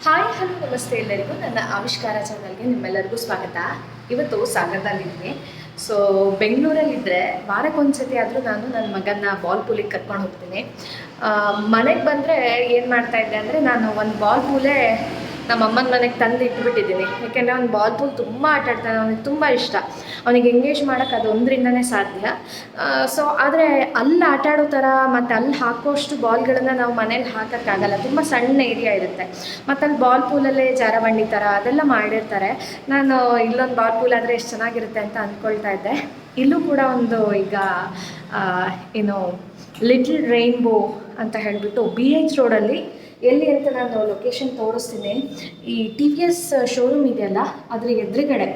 Hi hello ನಮಸ್ತೆ ಎಲ್ಲರಿಗೂ. ನನ್ನ ಆವಿಷ್ಕಾರ ಚಾನಲ್ಗೆ ನಿಮ್ಮೆಲ್ಲರಿಗೂ ಸ್ವಾಗತ. ಇವತ್ತು ಸಾಗರದಲ್ಲಿದ್ದೀನಿ. ಸೊ ಬೆಂಗಳೂರಲ್ಲಿದ್ದರೆ ವಾರಕ್ಕೊಂದ್ಸತಿ ಆದರೂ ನಾನು ನನ್ನ ಮಗನ ಬಾಲ್ ಪೂಲಿಗೆ ಕರ್ಕೊಂಡು ಹೋಗ್ತೀನಿ. ಮನೆಗೆ ಬಂದರೆ ಏನು ಮಾಡ್ತಾಯಿದ್ದೆ ಅಂದರೆ, ನಾನು ಒಂದು ಬಾಲ್ ಪೂಲೇ ನಮ್ಮ ಅಮ್ಮನ ಮನೆಗೆ ತಂದು ಇಟ್ಬಿಟ್ಟಿದ್ದೀನಿ. ಯಾಕೆಂದರೆ ಅವ್ನು ಬಾಲ್ ಪೂಲ್ ತುಂಬ ಆಟಾಡ್ತಾನೆ, ಅವನಿಗೆ ತುಂಬ ಇಷ್ಟ. ಅವನಿಗೆ ಎಂಗೇಜ್ ಮಾಡೋಕ್ಕೆ ಅದು ಒಂದರಿಂದನೇ ಸಾಧ್ಯ. ಸೊ ಆದರೆ ಅಲ್ಲಿ ಆಟಾಡೋ ಥರ ಮತ್ತು ಅಲ್ಲಿ ಹಾಕೋಷ್ಟು ಬಾಲ್ಗಳನ್ನು ನಾವು ಮನೇಲಿ ಹಾಕೋಕ್ಕಾಗಲ್ಲ, ತುಂಬ ಸಣ್ಣ ಏರಿಯಾ ಇರುತ್ತೆ. ಮತ್ತು ಅಲ್ಲಿ ಬಾಲ್ ಪೂಲಲ್ಲೇ ಜಾರಬಂಡಿ ಥರ ಅದೆಲ್ಲ ಮಾಡಿರ್ತಾರೆ. ನಾನು ಇಲ್ಲೊಂದು ಬಾಲ್ ಪೂಲ್ ಆದರೆ ಎಷ್ಟು ಚೆನ್ನಾಗಿರುತ್ತೆ ಅಂತ ಅಂದ್ಕೊಳ್ತಾ ಇದ್ದೆ. ಇಲ್ಲೂ ಕೂಡ ಒಂದು ಈಗ ಏನು ಲಿಟಲ್ ರೈನ್ಬೋ ಅಂತ ಹೇಳಿಬಿಟ್ಟು BH ರೋಡಲ್ಲಿ, ಎಲ್ಲಿ ಅಂತ ನಾನು ಲೊಕೇಶನ್ ತೋರಿಸ್ತೀನಿ. ಈ TVS ಶೋರೂಮ್ ಇದೆಯಲ್ಲ, ಅದ್ರ ಎದುರುಗಡೆ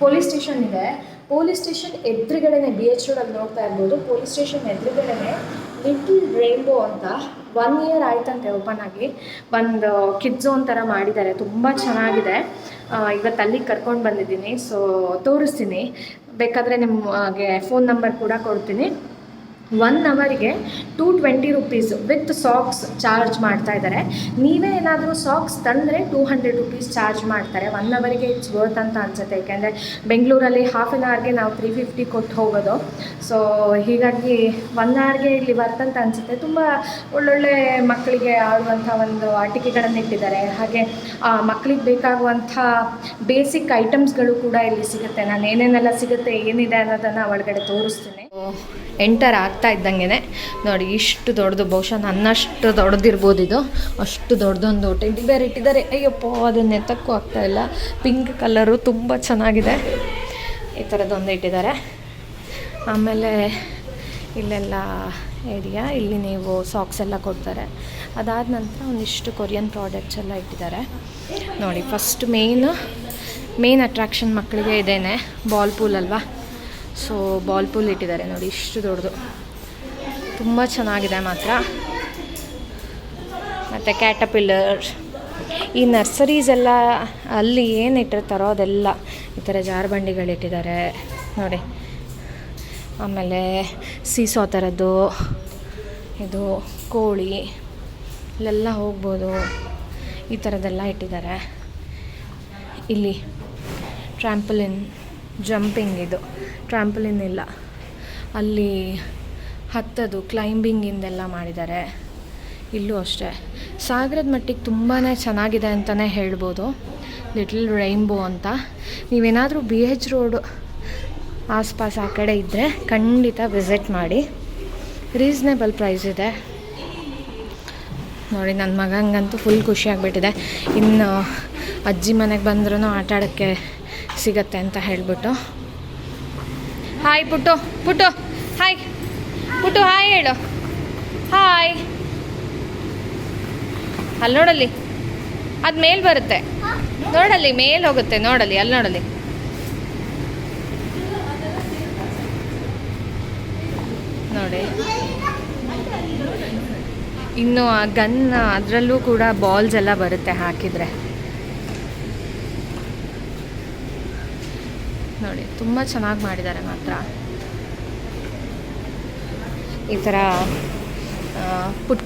ಪೊಲೀಸ್ ಸ್ಟೇಷನ್ ಇದೆ. ಪೊಲೀಸ್ ಸ್ಟೇಷನ್ ಎದುರುಗಡೆನೆ BH ರೋಡಲ್ಲಿ ನೋಡ್ತಾ ಇರ್ಬೋದು. ಪೊಲೀಸ್ ಸ್ಟೇಷನ್ ಎದುರುಗಡೆನೆ ಲಿಟಲ್ ರೈನ್ಬೋ ಅಂತ 1 ಇಯರ್ ಆಯ್ತಂತೆ ಓಪನ್ ಆಗಿ. ಒಂದು ಕಿಡ್ ಝೋನ್ ಥರ ಮಾಡಿದ್ದಾರೆ, ತುಂಬ ಚೆನ್ನಾಗಿದೆ. ಇವತ್ತು ಅಲ್ಲಿಗೆ ಕರ್ಕೊಂಡು ಬಂದಿದ್ದೀನಿ. ಸೊ ತೋರಿಸ್ತೀನಿ, ಬೇಕಾದರೆ ನಿಮಗೆ ಫೋನ್ ನಂಬರ್ ಕೂಡ ಕೊಡ್ತೀನಿ. 1 ಅವರಿಗೆ 220 rupees ವಿತ್ ಸಾಕ್ಸ್ ಚಾರ್ಜ್ ಮಾಡ್ತಾ ಇದ್ದಾರೆ. ನೀವೇ ಏನಾದರೂ ಸಾಕ್ಸ್ ತಂದರೆ 200 rupees ಚಾರ್ಜ್ ಮಾಡ್ತಾರೆ. 1 ಅವರಿಗೆ ಇಟ್ಸ್ ವರ್ತ್ ಅಂತ ಅನಿಸುತ್ತೆ. ಯಾಕೆಂದರೆ ಬೆಂಗಳೂರಲ್ಲಿ ಹಾಫ್ ಆನ್ ಅವರ್ಗೆ ನಾವು 350 ಕೊಟ್ಟು ಹೋಗೋದು. ಸೊ ಹೀಗಾಗಿ 1 ಅವರ್ಗೆ ಇಲ್ಲಿ ವರ್ತ್ ಅಂತ ಅನಿಸುತ್ತೆ. ತುಂಬ ಒಳ್ಳೊಳ್ಳೆ ಮಕ್ಕಳಿಗೆ ಆಡುವಂಥ ಒಂದು ಆಟಿಕೆಗಳನ್ನು ಇಟ್ಟಿದ್ದಾರೆ. ಹಾಗೆ ಮಕ್ಕಳಿಗೆ ಬೇಕಾಗುವಂಥ ಬೇಸಿಕ್ ಐಟಮ್ಸ್ಗಳು ಕೂಡ ಇಲ್ಲಿ ಸಿಗುತ್ತೆ. ನಾನು ಏನೇನೆಲ್ಲ ಸಿಗುತ್ತೆ, ಏನಿದೆ ಅನ್ನೋದನ್ನು ಒಳಗಡೆ ತೋರಿಸ್ತೀನಿ. ಎಂಟರ್ ಆಗ್ತಾ ಇದ್ದಂಗೆ ನೋಡಿ, ಇಷ್ಟು ದೊಡ್ಡದು, ಬಹುಶಃ ನನ್ನಷ್ಟು ದೊಡ್ಡದಿರ್ಬೋದು ಇದು. ಅಷ್ಟು ದೊಡ್ಡದೊಂದು ಟೆಡ್ಡಿ ಬೇರ್ ಇಟ್ಟಿದ್ದಾರೆ. ಅಯ್ಯಪ್ಪ, ಅದನ್ನ ಎತ್ತಕ್ಕೂ ಆಗ್ತಾಯಿಲ್ಲ. ಪಿಂಕ್ ಕಲರು ತುಂಬ ಚೆನ್ನಾಗಿದೆ. ಈ ಥರದ್ದೊಂದು ಇಟ್ಟಿದ್ದಾರೆ. ಆಮೇಲೆ ಇಲ್ಲೆಲ್ಲ ಏರಿಯಾ, ಇಲ್ಲಿ ನೀವು ಸಾಕ್ಸ್ ಎಲ್ಲ ಕೊಡ್ತಾರೆ. ಅದಾದ ನಂತರ ಒಂದಿಷ್ಟು ಕೊರಿಯನ್ ಪ್ರಾಡಕ್ಟ್ಸ್ ಎಲ್ಲ ಇಟ್ಟಿದ್ದಾರೆ ನೋಡಿ. ಫಸ್ಟ್ ಮೇನ್ ಅಟ್ರಾಕ್ಷನ್ ಮಕ್ಕಳಿಗೆ ಇದೇನೆ, ಬಾಲ್ ಪೂಲ್ ಅಲ್ವಾ. ಸೊ ಬಾಲ್ ಪೂಲ್ ಇಟ್ಟಿದ್ದಾರೆ ನೋಡಿ, ಇಷ್ಟು ದೊಡ್ಡದು, ತುಂಬ ಚೆನ್ನಾಗಿದೆ ಮಾತ್ರ. ಮತ್ತು ಕ್ಯಾಟಪಿಲ್ಲರ್, ಈ ನರ್ಸರೀಸ್ ಎಲ್ಲ ಅಲ್ಲಿ ಏನು ಇಟ್ಟಿರ್ತಾರೋ ಅದೆಲ್ಲ ಈ ಥರ ಜಾರಬಂಡಿಗಳಿಟ್ಟಿದ್ದಾರೆ ನೋಡಿ. ಆಮೇಲೆ ಸೀಸೋ ಥರದ್ದು, ಇದು ಕೋಳಿ, ಇಲ್ಲೆಲ್ಲ ಹೋಗ್ಬೋದು, ಈ ಥರದ್ದೆಲ್ಲ ಇಟ್ಟಿದ್ದಾರೆ. ಇಲ್ಲಿ ಟ್ರ್ಯಾಂಪಲಿನ್, ಜಂಪಿಂಗ್, ಇದು ಟ್ರ್ಯಾಂಪಲಿನ್ ಇಲ್ಲ, ಅಲ್ಲಿ ಹತ್ತದು ಕ್ಲೈಂಬಿಂಗಿಂದೆಲ್ಲ ಮಾಡಿದ್ದಾರೆ. ಇಲ್ಲೂ ಅಷ್ಟೇ. ಸಾಗರದ ಮಟ್ಟಿಗೆ ತುಂಬಾ ಚೆನ್ನಾಗಿದೆ ಅಂತಲೇ ಹೇಳ್ಬೋದು. ಲಿಟಲ್ ರೈನ್ಬೋ ಅಂತ. ನೀವೇನಾದರೂ BH ರೋಡ್ ಆಸ್ಪಾಸ್ ಆ ಕಡೆ ಇದ್ದರೆ ಖಂಡಿತ ವಿಸಿಟ್ ಮಾಡಿ. ರೀಸ್ನೇಬಲ್ ಪ್ರೈಸ್ ಇದೆ ನೋಡಿ. ನನ್ನ ಮಗಂಗಂತೂ ಫುಲ್ ಖುಷಿಯಾಗಿಬಿಟ್ಟಿದೆ. ಇನ್ನು ಅಜ್ಜಿ ಮನೆಗೆ ಬಂದ್ರೂ ಆಟ ಆಡೋಕ್ಕೆ ಸಿಗತ್ತೆ ಅಂತ ಹೇಳಿಬಿಟ್ಟು. ಹಾಯ್ ಪುಟ್ಟು ಹಾಯ್ ಪುಟ್ಟು, ಹಾಯ್ ಹೇಳು. ಹಾಯ್. ಅಲ್ಲಿ ನೋಡಲ್ಲಿ, ಅದು ಮೇಲೆ ಬರುತ್ತೆ ನೋಡಲ್ಲಿ, ಮೇಲೆ ಹೋಗುತ್ತೆ ನೋಡಲ್ಲಿ, ಅಲ್ಲಿ ನೋಡಲ್ಲಿ. ನೋಡಿ, ಇನ್ನು ಆ ಗನ್, ಅದರಲ್ಲೂ ಕೂಡ ಬಾಲ್ಸ್ ಎಲ್ಲ ಬರುತ್ತೆ ಹಾಕಿದರೆ ನೋಡಿ. ತುಂಬ ಚೆನ್ನಾಗಿ ಮಾಡಿದ್ದಾರೆ ಮಾತ್ರ. ಈ ಥರ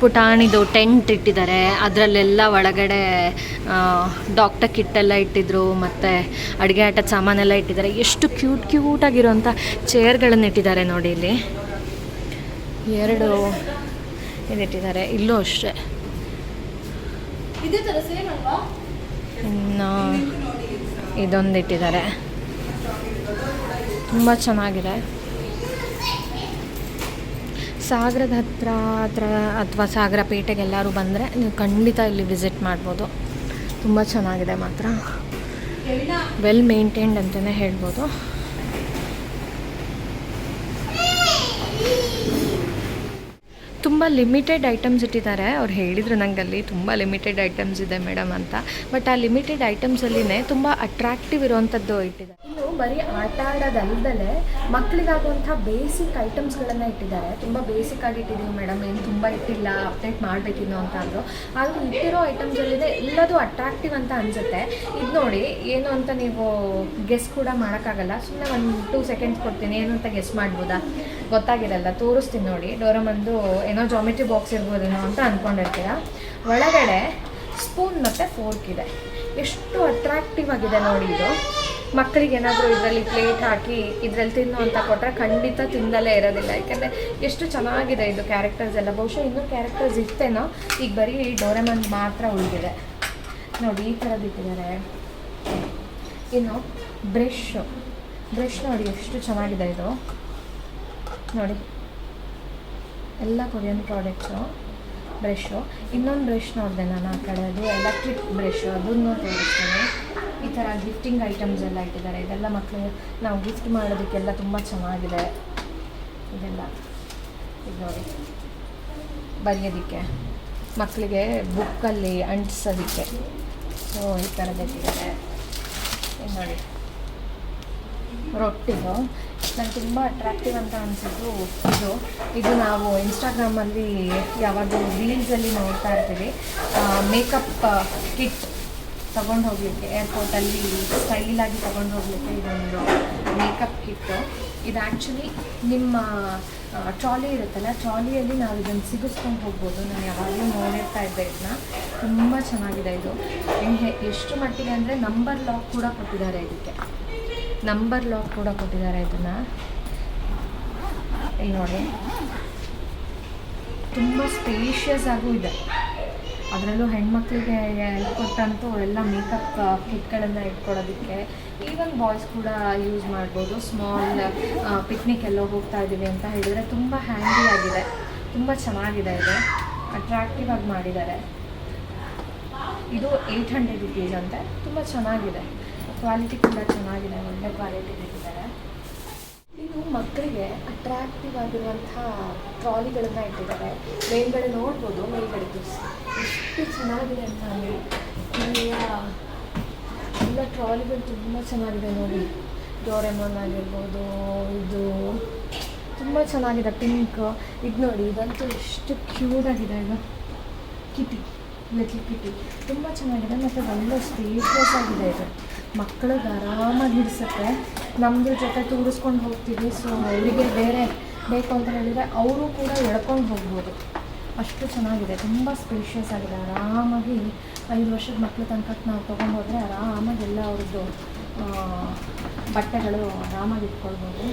ಪುಟಾಣಿದು ಟೆಂಟ್ ಇಟ್ಟಿದ್ದಾರೆ. ಅದರಲ್ಲೆಲ್ಲ ಒಳಗಡೆ ಡಾಕ್ಟರ್ ಕಿಟ್ಟೆಲ್ಲ ಇಟ್ಟಿದ್ರು, ಮತ್ತು ಅಡುಗೆ ಆಟದ ಸಾಮಾನೆಲ್ಲ ಇಟ್ಟಿದ್ದಾರೆ. ಎಷ್ಟು ಕ್ಯೂಟಾಗಿರೋಂಥ ಚೇರ್ಗಳನ್ನು ಇಟ್ಟಿದ್ದಾರೆ ನೋಡಿ. ಇಲ್ಲಿ 2 ಇದಿಟ್ಟಿದ್ದಾರೆ. ಇಲ್ಲೂ ಅಷ್ಟೇ. ಇನ್ನು ಇದೊಂದು ಇಟ್ಟಿದ್ದಾರೆ, ತುಂಬ ಚೆನ್ನಾಗಿದೆ. ಸಾಗರದ ಹತ್ರ ಅಥವಾ ಸಾಗರ ಪೇಟೆಗೆ ಎಲ್ಲರೂ ಬಂದರೆ ನೀವು ಖಂಡಿತ ಇಲ್ಲಿ ವಿಸಿಟ್ ಮಾಡ್ಬೋದು. ತುಂಬ ಚೆನ್ನಾಗಿದೆ ಮಾತ್ರ, ವೆಲ್ ಮೇಂಟೈನ್ಡ್ ಅಂತಲೇ ಹೇಳ್ಬೋದು. ತುಂಬ ಲಿಮಿಟೆಡ್ ಐಟಮ್ಸ್ ಇಟ್ಟಿದ್ದಾರೆ. ಅವ್ರು ಹೇಳಿದರು ನನಗಲ್ಲಿ ತುಂಬ ಲಿಮಿಟೆಡ್ ಐಟಮ್ಸ್ ಇದೆ ಮೇಡಮ್ ಅಂತ. ಬಟ್ ಆ ಲಿಮಿಟೆಡ್ ಐಟಮ್ಸಲ್ಲಿನೇ ತುಂಬ ಅಟ್ರಾಕ್ಟಿವ್ ಇರೋವಂಥದ್ದು ಇಟ್ಟಿದ್ದಾರೆ. ಇನ್ನು ಬರೀ ಆಟ ಆಡೋದಲ್ಲದೆ ಮಕ್ಕಳಿಗಾಗುವಂಥ ಬೇಸಿಕ್ ಐಟಮ್ಸ್ಗಳನ್ನು ಇಟ್ಟಿದ್ದಾರೆ. ತುಂಬ ಬೇಸಿಕ್ಕಾಗಿ ಇಟ್ಟಿದ್ದೀವಿ ಮೇಡಮ್, ಏನು ತುಂಬ ಇಟ್ಟಿಲ್ಲ, ಅಪ್ಡೇಟ್ ಮಾಡಬೇಕಿನ್ನು ಅಂತ ಅಂದರು. ಆದರೆ ಇಟ್ಟಿರೋ ಐಟಮ್ಸಲ್ಲಿದೆ ಎಲ್ಲದೂ ಅಟ್ರಾಕ್ಟಿವ್ ಅಂತ ಅನಿಸುತ್ತೆ. ಇದು ನೋಡಿ, ಏನು ಅಂತ ನೀವು ಗೆಸ್ ಕೂಡ ಮಾಡೋಕ್ಕಾಗಲ್ಲ. ಸುಮ್ಮನೆ ಒಂದು 2 seconds ಕೊಡ್ತೀನಿ, ಏನು ಅಂತ ಗೆಸ್ ಮಾಡ್ಬೋದಾ? ಗೊತ್ತಾಗಿರಲ್ಲ, ತೋರಿಸ್ತೀನಿ ನೋಡಿ. ಡೋರಮಂದು ಏನೋ ಜಾಮಿಟ್ರಿ ಬಾಕ್ಸ್ ಇರ್ಬೋದೇನೋ ಅಂತ ಅಂದ್ಕೊಂಡಿರ್ತೀರ. ಒಳಗಡೆ ಸ್ಪೂನ್ ಮತ್ತು ಫೋರ್ಕ್ ಇದೆ. ಎಷ್ಟು ಅಟ್ರಾಕ್ಟಿವ್ ಆಗಿದೆ ನೋಡಿ ಇದು. ಮಕ್ಕಳಿಗೆ ಏನಾದರೂ ಇದರಲ್ಲಿ ಪ್ಲೇಟ್ ಹಾಕಿ ಇದರಲ್ಲಿ ತಿನ್ನು ಅಂತ ಕೊಟ್ಟರೆ ಖಂಡಿತ ತಿಂದಲೇ ಇರೋದಿಲ್ಲ. ಯಾಕೆಂದರೆ ಎಷ್ಟು ಚೆನ್ನಾಗಿದೆ ಇದು ಕ್ಯಾರೆಕ್ಟರ್ಸ್ ಎಲ್ಲ. ಬಹುಶಃ ಇನ್ನೂ ಕ್ಯಾರೆಕ್ಟರ್ಸ್ ಇರ್ತೇನೋ, ಈಗ ಬರೀ ಡೋರೆಮಾನ್ ಮಾತ್ರ ಉಳಿದಿದೆ ನೋಡಿ. ಈ ಥರದ್ದು ಇಟ್ಟಿದ್ದಾರೆ. ಇನ್ನು ಬ್ರಷ್ ನೋಡಿ ಎಷ್ಟು ಚೆನ್ನಾಗಿದೆ ಇದು ನೋಡಿ. ಎಲ್ಲ ಕೊರಿಯನ್ ಪ್ರಾಡಕ್ಟ್ಸು ಬ್ರಷು. ಇನ್ನೊಂದು ಬ್ರಷ್ ನೋಡಿದೆ ನಾನು ಆ ಕಡೆ, ಅದು ಎಲೆಕ್ಟ್ರಿಕ್ ಬ್ರಷು, ಅದನ್ನು ತೋರಿಸ್ತೇನೆ. ಈ ಥರ ಗಿಫ್ಟಿಂಗ್ ಐಟಮ್ಸ್ ಎಲ್ಲ ಇಟ್ಟಿದ್ದಾರೆ. ಇದೆಲ್ಲ ಮಕ್ಕಳು ನಾವು ಗಿಫ್ಟ್ ಮಾಡೋದಕ್ಕೆಲ್ಲ ತುಂಬ ಚೆನ್ನಾಗಿದೆ ಇದೆಲ್ಲ. ಇದು ನೋಡಿ, ಬರೆಯೋದಕ್ಕೆ ಮಕ್ಕಳಿಗೆ ಬುಕ್ಕಲ್ಲಿ ಅಂಟಿಸೋದಕ್ಕೆ. ಸೊ ಈ ಥರದ್ದು ಇಟ್ಟಿದ್ದಾರೆ. ಇದು ನೋಡಿ ರೊಟ್ಟಿದು. ನಂಗೆ ತುಂಬ ಅಟ್ರಾಕ್ಟಿವ್ ಅಂತ ಅನಿಸಿದ್ದು ಇದು ನಾವು ಇನ್ಸ್ಟಾಗ್ರಾಮಲ್ಲಿ ಯಾವಾಗಲೂ ರೀಲ್ಸಲ್ಲಿ ನೋಡ್ತಾ ಇರ್ತೀವಿ. ಮೇಕಪ್ ಕಿಟ್ ತೊಗೊಂಡು ಹೋಗಲಿಕ್ಕೆ, ಏರ್ಪೋರ್ಟಲ್ಲಿ ಸ್ಟೈಲಾಗಿ ತೊಗೊಂಡು ಹೋಗಲಿಕ್ಕೆ ಇದೊಂದು ಮೇಕಪ್ ಕಿಟ್ಟು. ಇದು ಆ್ಯಕ್ಚುಲಿ ನಿಮ್ಮ ಟ್ರಾಲಿ ಇರುತ್ತಲ್ಲ, ಟ್ರಾಲಿಯಲ್ಲಿ ನಾವು ಇದನ್ನು ಸಿಗಿಸ್ಕೊಂಡು ಹೋಗ್ಬೋದು. ನಾನು ಯಾವಾಗಲೂ ನೋಡಿರ್ತಾ ಇದ್ದೆ ಇದನ್ನ. ತುಂಬ ಚೆನ್ನಾಗಿದೆ ಇದು. ಎಷ್ಟು ಮಟ್ಟಿಗೆ ಅಂದರೆ ನಂಬರ್ ಲಾಕ್ ಕೂಡ ಕೊಟ್ಟಿದ್ದಾರೆ ಇದಕ್ಕೆ. ನಂಬರ್ ಲಾಕ್ ಕೂಡ ಕೊಟ್ಟಿದ್ದಾರೆ ಇದನ್ನು. ಇಲ್ಲಿ ನೋಡಿ, ತುಂಬ ಸ್ಪೇಷಿಯಸ್ ಆಗೂ ಇದೆ. ಅದರಲ್ಲೂ ಹೆಣ್ಮಕ್ಳಿಗೆ ಕೊಟ್ಟಂತೂ ಎಲ್ಲ ಮೇಕಪ್ ಕಿಟ್ಗಳನ್ನು ಇಟ್ಕೊಳ್ಳೋದಕ್ಕೆ. ಈವನ್ ಬಾಯ್ಸ್ ಕೂಡ ಯೂಸ್ ಮಾಡ್ಬೋದು. ಸ್ಮಾಲ್ ಪಿಕ್ನಿಕ್ ಎಲ್ಲೋ ಹೋಗ್ತಾ ಇದ್ದೀವಿ ಅಂತ ಹೇಳಿದರೆ ತುಂಬ ಹ್ಯಾಂಡಿ ಆಗಿದೆ, ತುಂಬ ಚೆನ್ನಾಗಿದೆ. ಇದು ಅಟ್ರಾಕ್ಟಿವ್ ಆಗಿ ಮಾಡಿದ್ದಾರೆ. ಇದು 800 ರುಪೀಸ್ ಅಂತೆ. ತುಂಬ ಚೆನ್ನಾಗಿದೆ, ಕ್ವಾಲಿಟಿ ಕೂಡ ಚೆನ್ನಾಗಿದೆ, ಒಳ್ಳೆ ಕ್ವಾಲಿಟಿ ಇಟ್ಟಿದ್ದಾರೆ. ಇದು ಮಕ್ಕಳಿಗೆ ಅಟ್ರಾಕ್ಟಿವ್ ಆಗಿರುವಂಥ ಟ್ರಾಲಿಗಳನ್ನು ಇಟ್ಟಿದ್ದಾರೆ. ಮೇಲ್ಗಡೆ ನೋಡ್ಬೋದು, ಮೇಲ್ಗಡೆ ಎಷ್ಟು ಚೆನ್ನಾಗಿದೆ ಅಂತ ಅಂದರೆ ಎಲ್ಲ ಟ್ರಾಲಿಗಳು ತುಂಬ ಚೆನ್ನಾಗಿದೆ ನೋಡಿ. ಡೋರೆಮಾನ್ ಆಗಿರ್ಬೋದು, ಇದು ತುಂಬ ಚೆನ್ನಾಗಿದೆ. ಪಿಂಕ್ ಇದು ನೋಡಿ, ಇದಂತೂ ಎಷ್ಟು ಕ್ಯೂಟಾಗಿದೆ. ಇದು ಲಿಟ್ಲ್ ಕಿಟಿ ತುಂಬ ಚೆನ್ನಾಗಿದೆ ಮತ್ತು ಒಳ್ಳೆ ಸ್ಪೇಷಿಯಸ್ ಆಗಿದೆ. ಇದು ಮಕ್ಕಳಿಗೆ ಆರಾಮಾಗಿ ಹಿಡಿಸುತ್ತೆ. ನಮ್ಮದ್ರ ಜೊತೆ ತೂರಿಸ್ಕೊಂಡು ಹೋಗ್ತೀವಿ. ಸೊ ಅವರಿಗೆ ಬೇರೆ ಬೇಕು ಅಂತ ಹೇಳಿದರೆ ಅವರು ಕೂಡ ಎಳ್ಕೊಂಡು ಹೋಗ್ಬೋದು. ಅಷ್ಟು ಚೆನ್ನಾಗಿದೆ, ತುಂಬ ಸ್ಪೇಷಿಯಸ್ ಆಗಿದೆ. ಆರಾಮಾಗಿ 5 ವರ್ಷದ ಮಕ್ಕಳ ತನಕ ನಾವು ತೊಗೊಂಡೋದ್ರೆ ಆರಾಮಾಗಿ ಎಲ್ಲ ಅವ್ರದ್ದು ಬಟ್ಟೆಗಳು ಆರಾಮಾಗಿ ಇಟ್ಕೊಳ್ಬೋದು.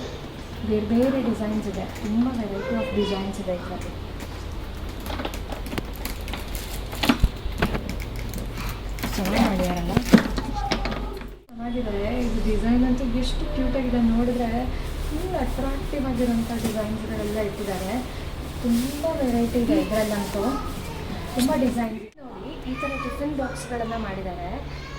ಬೇರೆ ಬೇರೆ ಡಿಸೈನ್ಸ್ ಇದೆ, ತುಂಬ ವೆರೈಟಿ ಆಫ್ ಡಿಸೈನ್ಸ್ ಇದೆ ಇದರಲ್ಲಿ. ಚೆನ್ನಾಗಿ ಮಾಡಿದಾರಲ್ಲ, ಚೆನ್ನಾಗಿದೆ. ಇದು ಡಿಸೈನ್ ಅಂತೂ ಎಷ್ಟು ಕ್ಯೂಟಾಗಿದೆ ನೋಡಿದ್ರೆ. ಫುಲ್ ಅಟ್ರಾಕ್ಟಿವ್ ಆಗಿರೋಂಥ ಡಿಸೈನ್ಸ್ಗಳೆಲ್ಲ ಇಟ್ಟಿದ್ದಾರೆ. ತುಂಬ ವೆರೈಟಿ ಇದೆ ಇದರಲ್ಲಂತೂ, ತುಂಬ ಡಿಸೈನ್. ನೋಡಿ ಈ ಥರ ಟಿಫಿನ್ ಬಾಕ್ಸ್ಗಳನ್ನು ಮಾಡಿದ್ದಾರೆ.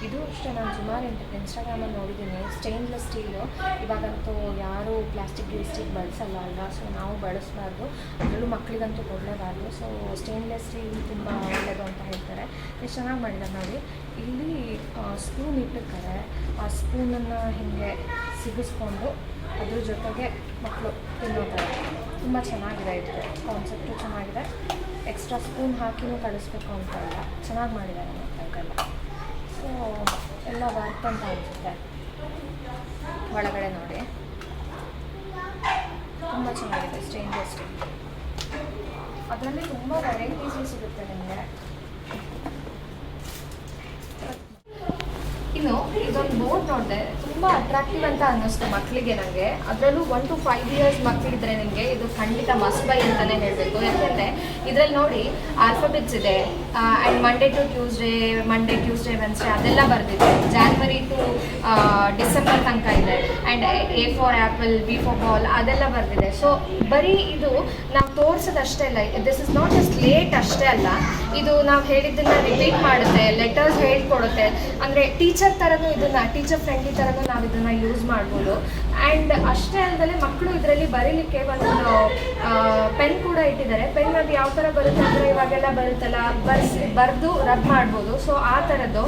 ಇದು ಅಷ್ಟೇ ನಾನು ಸುಮಾರು ಇನ್ಸ್ಟಾಗ್ರಾಮಲ್ಲಿ ನೋಡಿದ್ದೀನಿ. Stainless steel. ಇವಾಗಂತೂ ಯಾರೂ ಪ್ಲಾಸ್ಟಿಕ್ ಬಳಸಲ್ಲ ಅಲ್ವಾ, ಸೊ ನಾವು ಬಳಸಬಾರ್ದು, ಅದರಲ್ಲೂ ಮಕ್ಕಳಿಗಂತೂ ಕೊಡಲೇಬಾರ್ದು. ಸೊ ಸ್ಟೇನ್ಲೆಸ್ ಸ್ಟೀಲ್ ತುಂಬ ಒಳ್ಳೆಯದು ಅಂತ ಹೇಳ್ತಾರೆ. ಎಷ್ಟು ಚೆನ್ನಾಗಿ ಮಾಡಿದ್ದಾರೆ ನೋಡಿ. ಇಲ್ಲಿ ಸ್ಪೂನ್ ಇಟ್ಟಿರ್ತಾರೆ. ಆ ಸ್ಪೂನನ್ನು ಹೀಗೆ ಸಿಗಿಸ್ಕೊಂಡು ಅದ್ರ ಜೊತೆಗೆ ಮಕ್ಕಳು ತಿನ್ನೋ ಥರ ತುಂಬ ಚೆನ್ನಾಗಿದೆ. ಇದು ಕಾನ್ಸೆಪ್ಟು ಚೆನ್ನಾಗಿದೆ. ಎಕ್ಸ್ಟ್ರಾ ಸ್ಪೂನ್ ಹಾಕಿನೂ ಕಳಿಸ್ಬೇಕು ಅಂತ ಇಲ್ಲ, ಚೆನ್ನಾಗಿ ಮಾಡಿದ್ದಾರೆ ಮಕ್ಕಳಿಗೆಲ್ಲ. ಸೊ ಎಲ್ಲ ವರ್ಕ್ ಅಂತ ಅನಿಸುತ್ತೆ. ಒಳಗಡೆ ನೋಡಿ ತುಂಬ ಚೆನ್ನಾಗಿದೆ. ಸ್ಟೇನ್ಲೆಸ್ ಸ್ಟೀಲ್ ಅದರಲ್ಲಿ ತುಂಬ ವೆರೈಟೀಸು ಸಿಗುತ್ತೆ ನಿಮಗೆ. ಇನ್ನು ಇದೊಂದು ಬೋರ್ಡ್ ನೋಡಿದೆ, ತುಂಬ ಅಟ್ರಾಕ್ಟಿವ್ ಅಂತ ಅನ್ನಿಸ್ತು ಮಕ್ಕಳಿಗೆ ನನಗೆ. ಅದರಲ್ಲೂ 1 to 5 years ಮಕ್ಕಳಿದ್ರೆ ನಿಮಗೆ ಇದು ಖಂಡಿತ ಮಸ್ಟ್ ಬೈ ಅಂತಲೇ ಹೇಳಬೇಕು. ಯಾಕೆಂದರೆ ಇದರಲ್ಲಿ ನೋಡಿ ಆಲ್ಫಾಬೆಟ್ಸ್ ಇದೆ. And Monday to Tuesday Wednesday ಅದೆಲ್ಲ ಬರೆದಿದೆ. ಜಾನ್ವರಿ ಟು ಡಿಸೆಂಬರ್ ತನಕ ಇದೆ. And A for apple, B for ball ಅದೆಲ್ಲ ಬರೆದಿದೆ. ಸೊ ಬರೀ ಇದು ನಾವು ತೋರಿಸೋದಷ್ಟೇ ಅಲ್ಲ, this is not just late ಅಷ್ಟೇ ಅಲ್ಲ, ಇದು ನಾವು ಹೇಳಿದ್ದನ್ನು ರಿಪೀಟ್ ಮಾಡುತ್ತೆ, ಲೆಟರ್ಸ್ ಹೇಳ್ಕೊಡುತ್ತೆ. ಅಂದರೆ ಟೀಚರ್ ಥರನೂ ಇದನ್ನು, ಟೀಚರ್ ಫ್ರೆಂಡ್ಲಿ ಥರನೂ ನಾವು ಇದನ್ನು ಯೂಸ್ ಮಾಡ್ಬೋದು. ಆ್ಯಂಡ್ ಅಷ್ಟೇ ಅಲ್ಲದೆ ಮಕ್ಕಳು ಇದರಲ್ಲಿ ಬರೀಲಿಕ್ಕೆ ಒಂದು ಪೆನ್ ಕೂಡ ಇಟ್ಟಿದ್ದಾರೆ. ಪೆನ್ ಅದು ಯಾವ ಥರ ಬರುತ್ತೆ ಅಂದರೆ ಇವಾಗೆಲ್ಲ ಬರುತ್ತಲ್ಲ, ಬರೆದು ರಬ್ ಮಾಡ್ಬೋದು. ಸೊ ಆ ಥರದ್ದು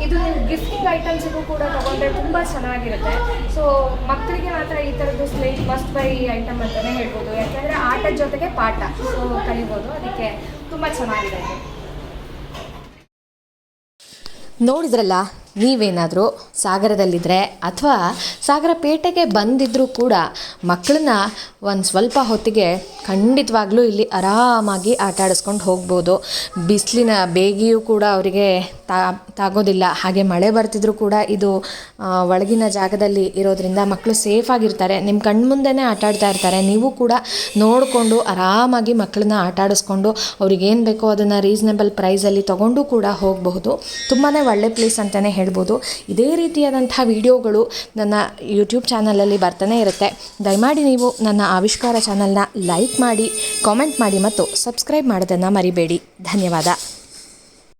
ಇದು ನೀವು ಗಿಫ್ಟಿಂಗ್ ಐಟಮ್ಸಿಗೂ ಕೂಡ ತೊಗೊಂಡ್ರೆ ತುಂಬ ಚೆನ್ನಾಗಿರುತ್ತೆ. ಸೊ ಮಕ್ಕಳಿಗೆ ಮಾತ್ರ ಈ ಥರದ್ದು ಸ್ಲೇಟ್ ಮಸ್ಟ್ ಬೈ ಐಟಮ್ ಅಂತಲೇ ಹೇಳ್ಬೋದು. ಯಾಕೆಂದರೆ ಆಟದ ಜೊತೆಗೆ ಪಾಠ ಸೊ ಕಲಿಬೋದು. ಅದಕ್ಕೆ ತುಂಬ ಚೆನ್ನಾಗಿದೆ. ನೋಡಿದ್ರಲ್ಲ ನೀವೇನಾದರೂ ಸಾಗರದಲ್ಲಿದ್ದರೆ ಅಥವಾ ಸಾಗರ ಪೇಟೆಗೆ ಬಂದಿದ್ದರೂ ಕೂಡ ಮಕ್ಕಳನ್ನ ಒಂದು ಸ್ವಲ್ಪ ಹೊತ್ತಿಗೆ ಖಂಡಿತವಾಗ್ಲೂ ಇಲ್ಲಿ ಆರಾಮಾಗಿ ಆಟ ಆಡಿಸ್ಕೊಂಡು ಹೋಗ್ಬೋದು. ಬಿಸಿಲಿನ ಬೇಗೆಯೂ ಕೂಡ ಅವರಿಗೆ ತಾಗೋದಿಲ್ಲ. ಹಾಗೆ ಮಳೆ ಬರ್ತಿದ್ರೂ ಕೂಡ ಇದು ಒಳಗಿನ ಜಾಗದಲ್ಲಿ ಇರೋದ್ರಿಂದ ಮಕ್ಕಳು ಸೇಫಾಗಿರ್ತಾರೆ. ನಿಮ್ಮ ಕಣ್ಮುಂದೆನೇ ಆಟ ಆಡ್ತಾ ಇರ್ತಾರೆ. ನೀವು ಕೂಡ ನೋಡಿಕೊಂಡು ಆರಾಮಾಗಿ ಮಕ್ಕಳನ್ನ ಆಟ ಆಡಿಸ್ಕೊಂಡು ಅವ್ರಿಗೇನು ಬೇಕೋ ಅದನ್ನು ರೀಸನೇಬಲ್ ಪ್ರೈಸಲ್ಲಿ ತೊಗೊಂಡು ಕೂಡ ಹೋಗಬಹುದು. ತುಂಬಾ ಒಳ್ಳೆ ಪ್ಲೇಸ್ ಅಂತಲೇ ಹೇಳ್ಬೋದು. ಇದೇ ರೀತಿಯಾದಂಥ ವಿಡಿಯೋಗಳು ನನ್ನ ಯೂಟ್ಯೂಬ್ ಚಾನಲಲ್ಲಿ ಬರ್ತಾನೆ ಇರುತ್ತೆ. ದಯಮಾಡಿ ನೀವು ನನ್ನ ಆವಿಷ್ಕಾರ ಚಾನಲ್ನ ಲೈಕ್ ಮಾಡಿ, ಕಾಮೆಂಟ್ ಮಾಡಿ ಮತ್ತು ಸಬ್ಸ್ಕ್ರೈಬ್ ಮಾಡೋದನ್ನು ಮರಿಬೇಡಿ. ಧನ್ಯವಾದ.